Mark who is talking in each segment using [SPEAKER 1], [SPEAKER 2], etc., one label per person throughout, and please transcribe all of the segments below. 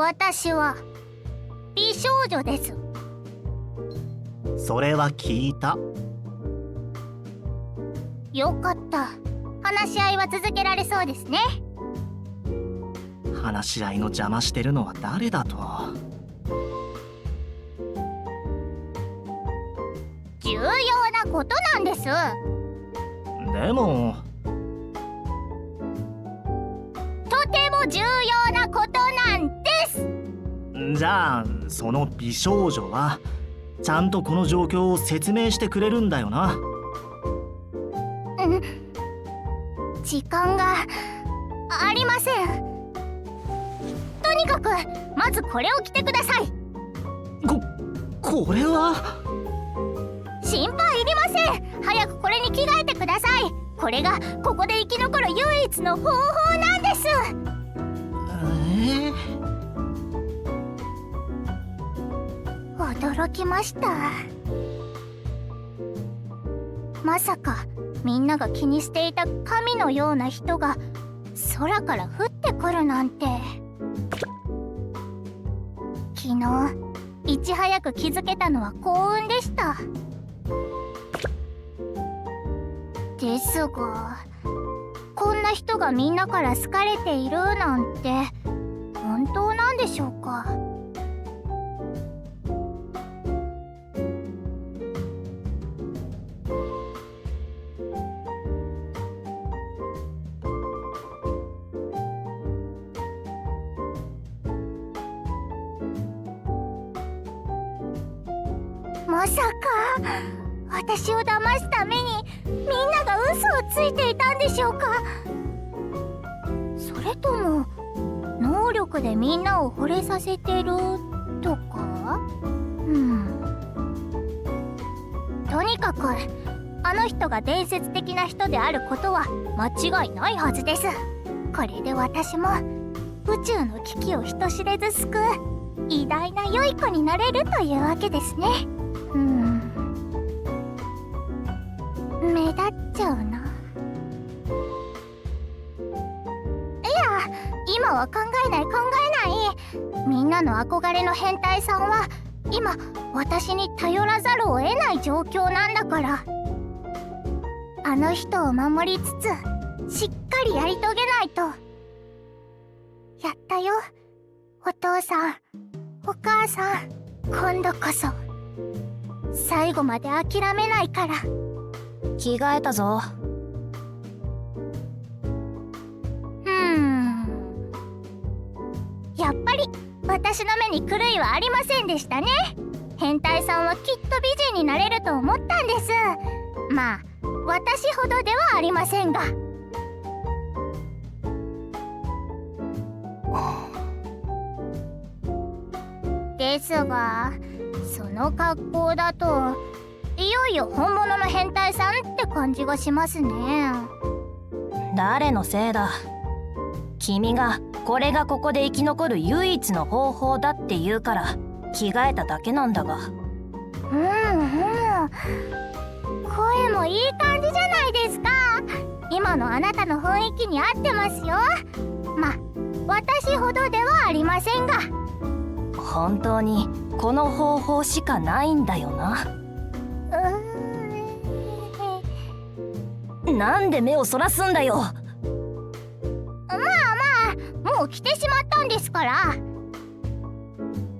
[SPEAKER 1] 私は美少女です。
[SPEAKER 2] それは聞いた。
[SPEAKER 1] よかった。話し合いは続けられそうですね。
[SPEAKER 2] 話し合いの邪魔してるのは誰だと。
[SPEAKER 1] 重要なことなんです。
[SPEAKER 2] でも
[SPEAKER 1] とても重要なことなんです。
[SPEAKER 2] じゃあその美少女はちゃんとこの状況を説明してくれるんだよな。
[SPEAKER 1] 時間がありません。とにかくまずこれを着てください。
[SPEAKER 2] これは
[SPEAKER 1] 心配いりません。早くこれに着替えてください。これがここで生き残る唯一の方法なんです。驚きました。まさかみんなが気にしていた神のような人が空から降ってくるなんて。昨日いち早く気づけたのは幸運でした。ですが、こんな人がみんなから好かれているなんて本当なんでしょうか。まさか私を騙すためにみんなが嘘をついていたんでしょうか。それとも能力でみんなを惚れさせてるとか。とにかくあの人が伝説的な人であることは間違いないはずです。これで私も宇宙の危機を人知れず救う偉大な良い子になれるというわけですね。目立っちゃうな。いや、今は考えない。みんなの憧れの変態さんは今私に頼らざるを得ない状況なんだから、あの人を守りつつしっかりやり遂げないと。やったよ、お父さんお母さん。今度こそ最後まで諦めないから。
[SPEAKER 3] 着替えたぞ。
[SPEAKER 1] やっぱり私の目に狂いはありませんでしたね。変態さんはきっと美人になれると思ったんです。まあ私ほどではありませんが。ですがその格好だといよいよ本物の変態さんって感じがしますね。
[SPEAKER 3] 誰のせいだ。君がこれがここで生き残る唯一の方法だって言うから着替えただけなんだが。
[SPEAKER 1] 声もいい感じじゃないですか。今のあなたの雰囲気に合ってますよ。ま、私ほどではありませんが。
[SPEAKER 3] 本当にこの方法しかないんだよな。なんで目をそらすんだよ。
[SPEAKER 1] まあもう来てしまったんですから。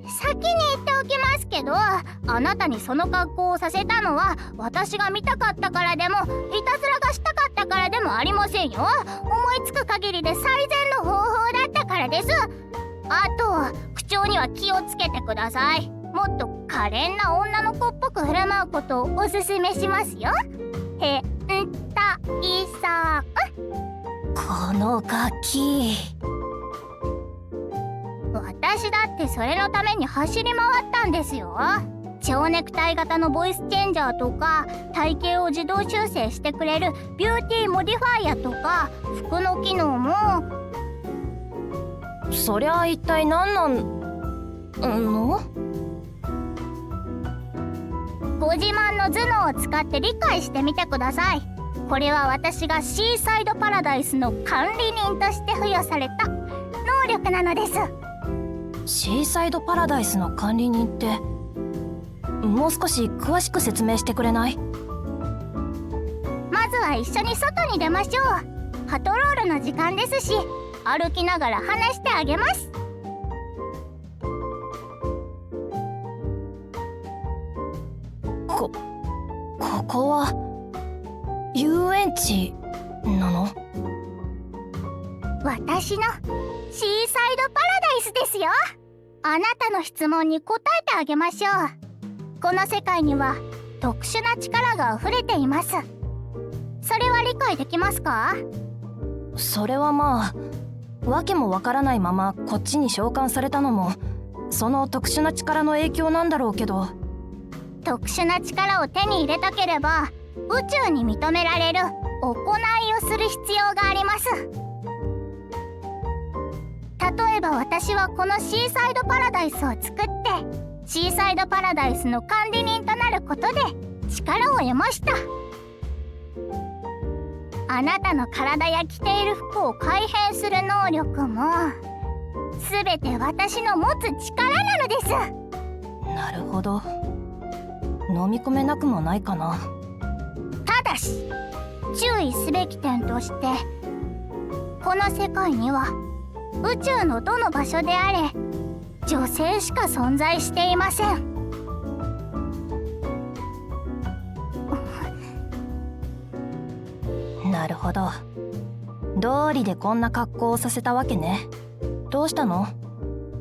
[SPEAKER 1] 先に言っておきますけど、あなたにその格好をさせたのは私が見たかったからでもいたずらがしたかったからでもありませんよ。思いつく限りで最善の方法だったからです。あと口調には気をつけてください。もっと可憐な女の子っぽく振る舞うことをおすすめしますよ。
[SPEAKER 3] このガキ。
[SPEAKER 1] 私だってそれのために走り回ったんですよ。蝶ネクタイ型のボイスチェンジャーとか、体型を自動修正してくれるビューティーモディファイアとか、服の機能も。
[SPEAKER 3] そりゃ一体何なんの？
[SPEAKER 1] ご自慢の頭脳を使って理解してみてください。これは私がシーサイドパラダイスの管理人として付与された能力なのです。
[SPEAKER 3] シーサイドパラダイスの管理人って、もう少し詳しく説明してくれない？
[SPEAKER 1] まずは一緒に外に出ましょう。パトロールの時間ですし、歩きながら話してあげます。
[SPEAKER 3] ここは遊園地なの？
[SPEAKER 1] 私のシーサイドパラダイスですよ。あなたの質問に答えてあげましょう。この世界には特殊な力が溢れています。それは理解できますか？
[SPEAKER 3] それはまあ、わけもわからないままこっちに召喚されたのもその特殊な力の影響なんだろうけど。
[SPEAKER 1] 特殊な力を手に入れたければ宇宙に認められる行いをする必要があります。例えば私はこのシーサイドパラダイスを作って、シーサイドパラダイスの管理人となることで力を得ました。あなたの体や着ている服を改変する能力も全て私の持つ力なのです。
[SPEAKER 3] なるほど、飲み込めなくもないかな。
[SPEAKER 1] ただし注意すべき点として、この世界には宇宙のどの場所であれ女性しか存在していません。
[SPEAKER 3] なるほど、道理でこんな格好をさせたわけね。どうしたの？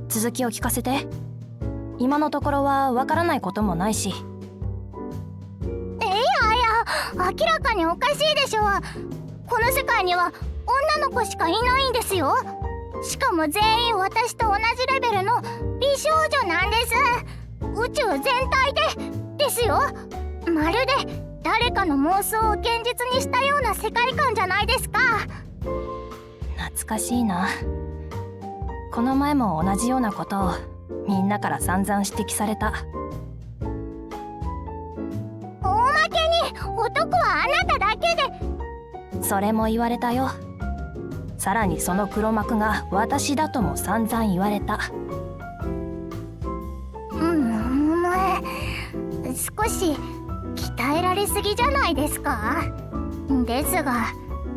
[SPEAKER 3] 続きを聞かせて。今のところはわからないこともないし。
[SPEAKER 1] 明らかにおかしいでしょ。この世界には女の子しかいないんですよ。しかも全員私と同じレベルの美少女なんです。宇宙全体ですよ。まるで誰かの妄想を現実にしたような世界観じゃないですか。
[SPEAKER 3] 懐かしいな。この前も同じようなことをみんなから散々指摘された。
[SPEAKER 1] 男はあなただけで。
[SPEAKER 3] それも言われたよ。さらにその黒幕が私だとも散々言われた。
[SPEAKER 1] 少し鍛えられすぎじゃないですか。ですが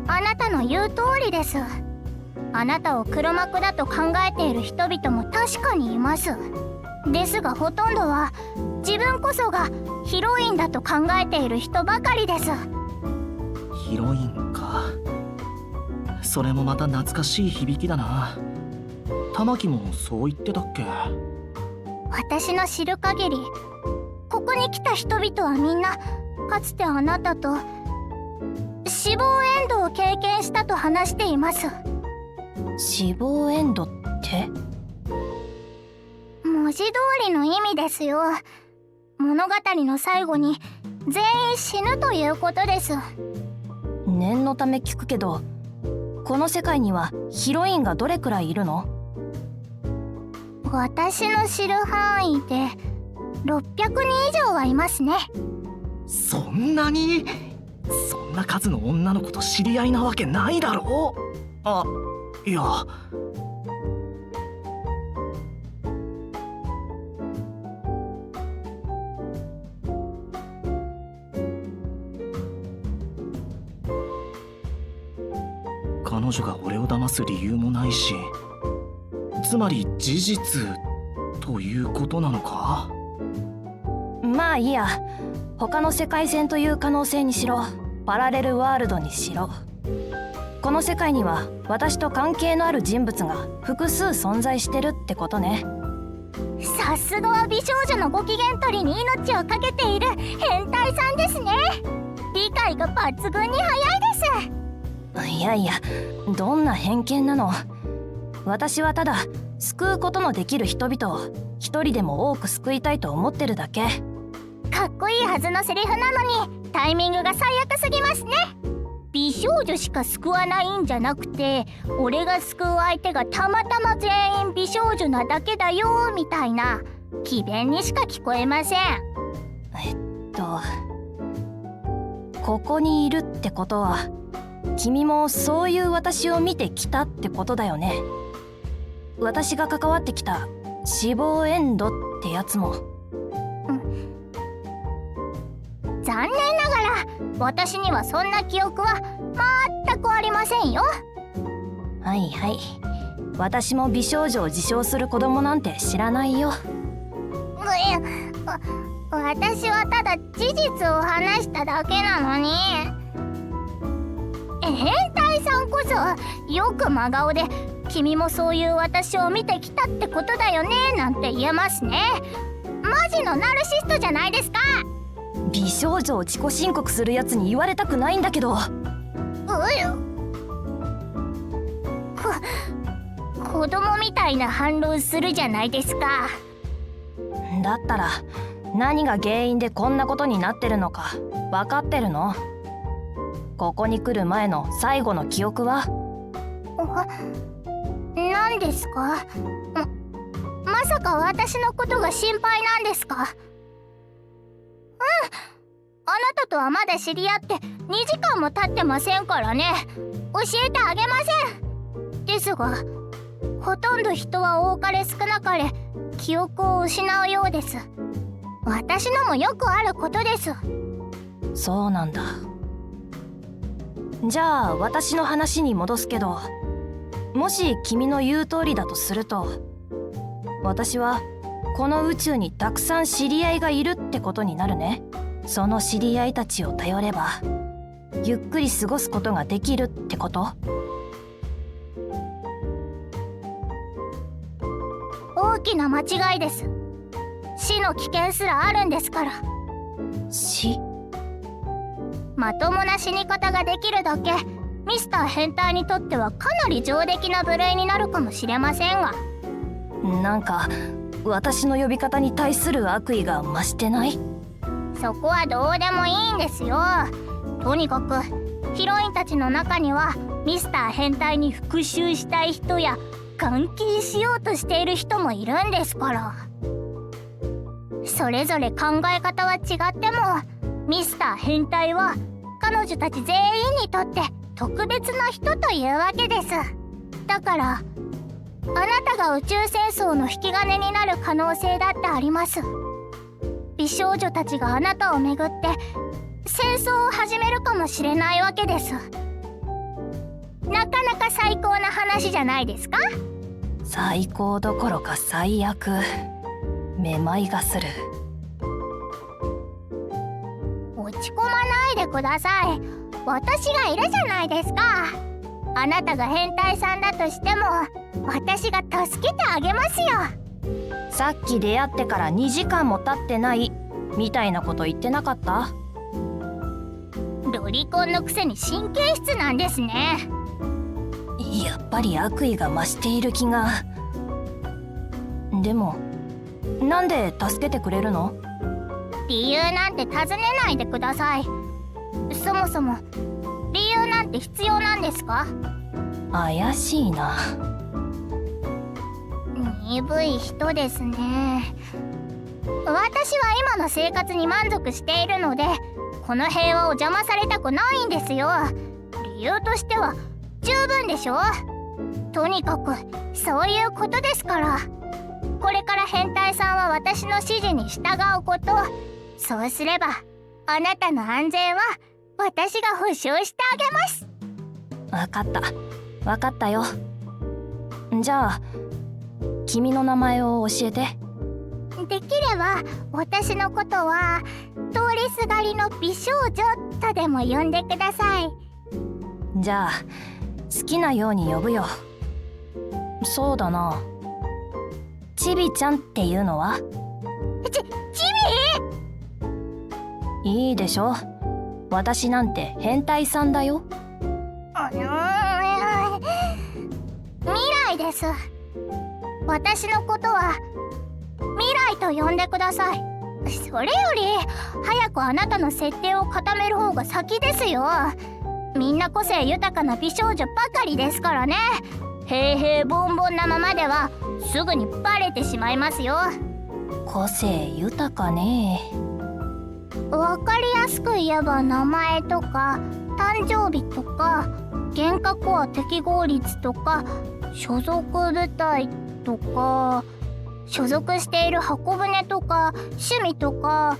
[SPEAKER 1] あなたの言う通りです。あなたを黒幕だと考えている人々も確かにいます。ですがほとんどは自分こそがヒロインだと考えている人ばかりです。
[SPEAKER 2] ヒロインか。それもまた懐かしい響きだな。玉木もそう言ってたっけ？
[SPEAKER 1] 私の知る限りここに来た人々はみんなかつてあなたと死亡エンドを経験したと話しています。
[SPEAKER 3] 死亡エンドって？
[SPEAKER 1] 文字通りの意味ですよ。物語の最後に全員死ぬということです。
[SPEAKER 3] 念のため聞くけど、この世界にはヒロインがどれくらいいるの？
[SPEAKER 1] 私の知る範囲で600人以上はいますね。
[SPEAKER 2] そんなに？そんな数の女の子と知り合いなわけないだろう。あ、いや。彼女が俺を騙す理由もないし、つまり事実ということなのか？
[SPEAKER 3] まあいいや。他の世界線という可能性にしろ、パラレルワールドにしろ、この世界には私と関係のある人物が複数存在してるってことね。
[SPEAKER 1] さすがは美少女のご機嫌取りに命をかけている変態さんですね。理解が抜群に早いです。
[SPEAKER 3] いやいや、どんな偏見なの。私はただ救うことのできる人々を一人でも多く救いたいと思ってるだけ。
[SPEAKER 1] かっこいいはずのセリフなのにタイミングが最悪すぎますね。美少女しか救わないんじゃなくて、俺が救う相手がたまたま全員美少女なだけだよみたいな詭弁にしか聞こえません。
[SPEAKER 3] ここにいるってことは君もそういう私を見てきたってことだよね。私が関わってきた死亡エンドってやつも。
[SPEAKER 1] 残念ながら私にはそんな記憶は全くありませんよ。
[SPEAKER 3] はいはい、私も美少女を自称する子供なんて知らないよ。
[SPEAKER 1] 私はただ事実を話しただけなのに。変態さんこそよく真顔で「君もそういう私を見てきたってことだよね」なんて言えますね。マジのナルシストじゃないですか。
[SPEAKER 3] 美少女を自己申告するやつに言われたくないんだけど。
[SPEAKER 1] 子供みたいな反論するじゃないですか。
[SPEAKER 3] だったら何が原因でこんなことになってるのか分かってるの？ここに来る前の最後の記憶は？
[SPEAKER 1] 何ですか？まさか私のことが心配なんですか？あなたとはまだ知り合って2時間も経ってませんからね。教えてあげません。ですがほとんど人は多かれ少なかれ記憶を失うようです。私のもよくあることです。
[SPEAKER 3] そうなんだ。じゃあ私の話に戻すけど、もし君の言う通りだとすると、私はこの宇宙にたくさん知り合いがいるってことになるね。その知り合いたちを頼ればゆっくり過ごすことができるってこと？
[SPEAKER 1] 大きな間違いです。死の危険すらあるんですから。
[SPEAKER 3] 死？
[SPEAKER 1] まともな死に方ができるだけミスター変態にとってはかなり上出来な部類になるかもしれませんが。
[SPEAKER 3] なんか私の呼び方に対する悪意が増してない？
[SPEAKER 1] そこはどうでもいいんですよ。とにかくヒロインたちの中にはミスター変態に復讐したい人や監禁しようとしている人もいるんですから。それぞれ考え方は違ってもミスター変態は彼女たち全員にとって特別な人というわけです。だからあなたが宇宙戦争の引き金になる可能性だってあります。美少女たちがあなたをめぐって戦争を始めるかもしれないわけです。なかなか最高な話じゃないですか？
[SPEAKER 3] 最高どころか最悪。めまいがする。
[SPEAKER 1] 落ち込まないでください。私がいるじゃないですか。あなたが変態さんだとしても私が助けてあげますよ。
[SPEAKER 3] さっき出会ってから2時間も経ってないみたいなこと言ってなかった？
[SPEAKER 1] ロリコンのくせに神経質なんですね。
[SPEAKER 3] やっぱり悪意が増している気が。でもなんで助けてくれるの？
[SPEAKER 1] 理由なんて尋ねないでください。そもそも理由なんて必要なんですか？
[SPEAKER 3] 怪しいな。
[SPEAKER 1] 鈍い人ですね。私は今の生活に満足しているのでこの平和を邪魔されたくないんですよ。理由としては十分でしょ。とにかくそういうことですから。これから変態さんは私の指示に従うこと。そうすればあなたの安全は私が保証してあげます。
[SPEAKER 3] わかったわかったよ。じゃあ君の名前を教えて。
[SPEAKER 1] できれば私のことは通りすがりの美少女とでも呼んでください。
[SPEAKER 3] じゃあ好きなように呼ぶよ。そうだな、ちびちゃんっていうのは？
[SPEAKER 1] ちび？
[SPEAKER 3] いいでしょ、私なんて変態さんだよ。
[SPEAKER 1] 未来です。私のことは未来と呼んでください。それより早くあなたの設定を固める方が先ですよ。みんな個性豊かな美少女ばかりですからね。平々凡々なままではすぐにバレてしまいますよ。
[SPEAKER 3] 個性豊かね。
[SPEAKER 1] わかりやすく言えば名前とか誕生日とか幻覚コア適合率とか所属部隊とか所属している箱舟とか趣味とか、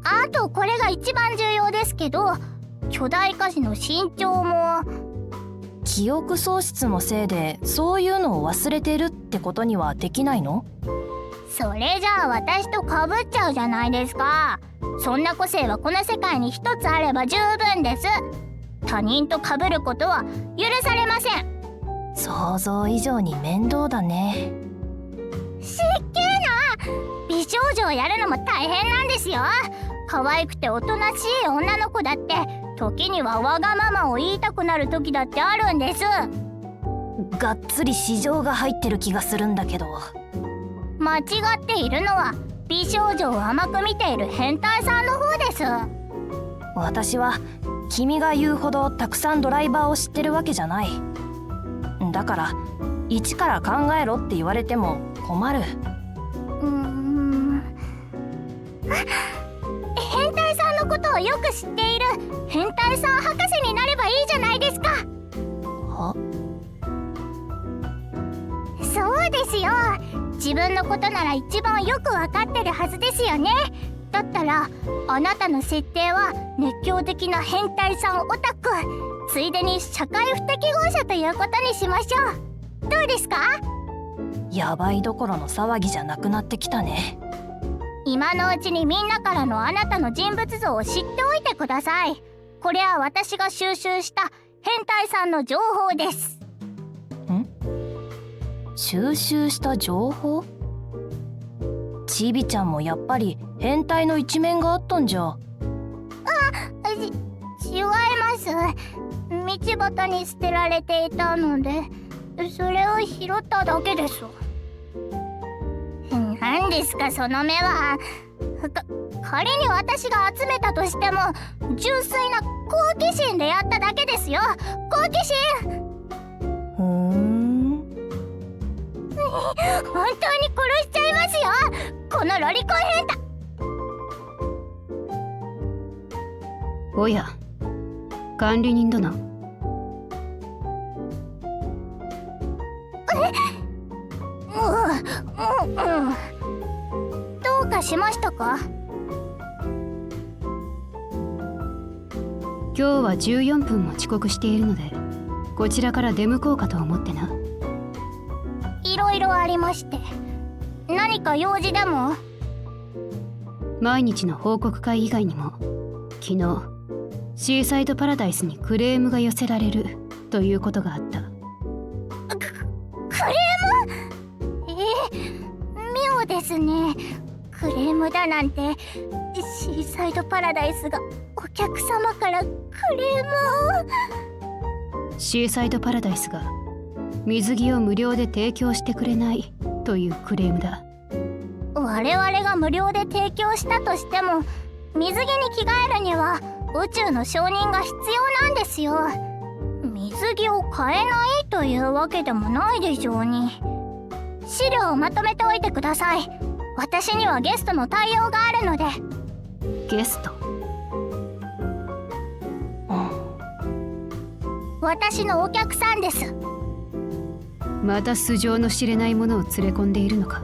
[SPEAKER 1] あとこれが一番重要ですけど、巨大化児の身長も。
[SPEAKER 3] 記憶喪失のせいでそういうのを忘れてるってことにはできないの？
[SPEAKER 1] それじゃあ私とかぶっちゃうじゃないですか。そんな個性はこの世界に一つあれば十分です。他人と被ることは許されません。
[SPEAKER 3] 想像以上に面倒だね。
[SPEAKER 1] しっけえな。美少女をやるのも大変なんですよ。可愛くておとなしい女の子だって時にはわがままを言いたくなる時だってあるんです。
[SPEAKER 3] がっつり市場が入ってる気がするんだけど。
[SPEAKER 1] 間違っているのは美少女を甘く見ている変態さんの方です。
[SPEAKER 3] 私は君が言うほどたくさんドライバーを知ってるわけじゃない。だから一から考えろって言われても困る。
[SPEAKER 1] 変態さんのことをよく知っている変態さん博士になればいいじゃないですか。
[SPEAKER 3] は？
[SPEAKER 1] そうですよ。自分のことなら一番よくわかってるはずですよね。だったらあなたの設定は熱狂的な変態さんオタク、ついでに社会不適合者ということにしましょう。どうですか？
[SPEAKER 3] やばいどころの騒ぎじゃなくなってきたね。
[SPEAKER 1] 今のうちにみんなからのあなたの人物像を知っておいてください。これは私が収集した変態さんの情報です。
[SPEAKER 3] 収集した情報？ちびちゃんもやっぱり変態の一面があったんじゃ。
[SPEAKER 1] 違います。道端に捨てられていたのでそれを拾っただけです。何ですかその目は。仮に私が集めたとしても純粋な好奇心でやっただけですよ。好奇心。本当に殺しちゃいますよ、このロリコン変態。
[SPEAKER 4] おや、管理人殿。
[SPEAKER 1] どうかしましたか？
[SPEAKER 4] 今日は14分も遅刻しているので、こちらから出向こうかと思ってな。
[SPEAKER 1] いろいろありまして。何か用事でも？
[SPEAKER 4] 毎日の報告会以外にも、昨日シーサイドパラダイスにクレームが寄せられるということがあった。
[SPEAKER 1] クレーム？妙ですね。クレームだなんて。シーサイドパラダイスがお客様からクレームを。
[SPEAKER 4] シーサイドパラダイスが水着を無料で提供してくれないというクレームだ。
[SPEAKER 1] 我々が無料で提供したとしても水着に着替えるには宇宙の承認が必要なんですよ。水着を買えないというわけでもないでしょうに。資料をまとめておいてください。私にはゲストの対応があるので。
[SPEAKER 4] ゲスト？
[SPEAKER 1] 私のお客さんです。
[SPEAKER 4] また素性の知れないものを連れ込んでいるのか。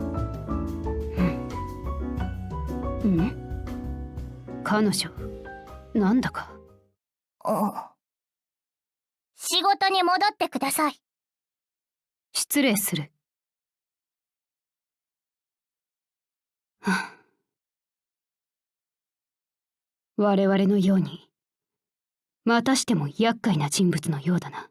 [SPEAKER 4] 彼女なんだか。
[SPEAKER 1] 仕事に戻ってください。
[SPEAKER 4] 失礼する。我々のようにまたしても厄介な人物のようだな。